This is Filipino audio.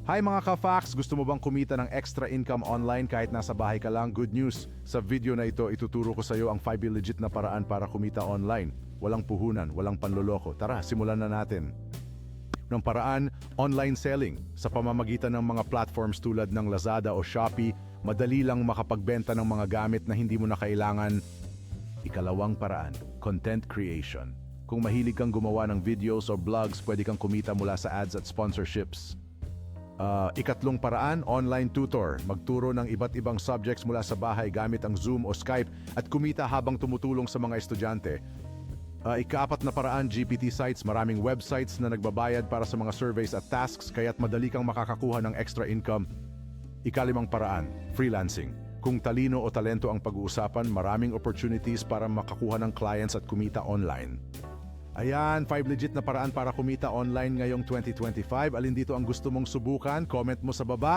Hi mga ka-Fax! Gusto mo bang kumita ng extra income online kahit nasa bahay ka lang? Good news! Sa video na ito, ituturo ko sa iyo ang 5 legit na paraan para kumita online. Walang puhunan, walang panloloko. Tara, simulan na natin. Ng paraan, online selling. Sa pamamagitan ng mga platforms tulad ng Lazada o Shopee, madali lang makapagbenta ng mga gamit na hindi mo na kailangan. Ikalawang paraan, content creation. Kung mahilig kang gumawa ng videos o vlogs, pwede kang kumita mula sa ads at sponsorships. Ikatlong paraan, online tutor. Magturo ng iba't ibang subjects mula sa bahay gamit ang Zoom o Skype at kumita habang tumutulong sa mga estudyante. Ikaapat na paraan, GPT sites. Maraming websites na nagbabayad para sa mga surveys at tasks kaya't madali kang makakakuha ng extra income. Ikalimang paraan, freelancing. Kung talino o talento ang pag-uusapan, maraming opportunities para makakuha ng clients at kumita online. Ayan, 5 legit na paraan para kumita online ngayong 2025. Alin dito ang gusto mong subukan? Comment mo sa baba.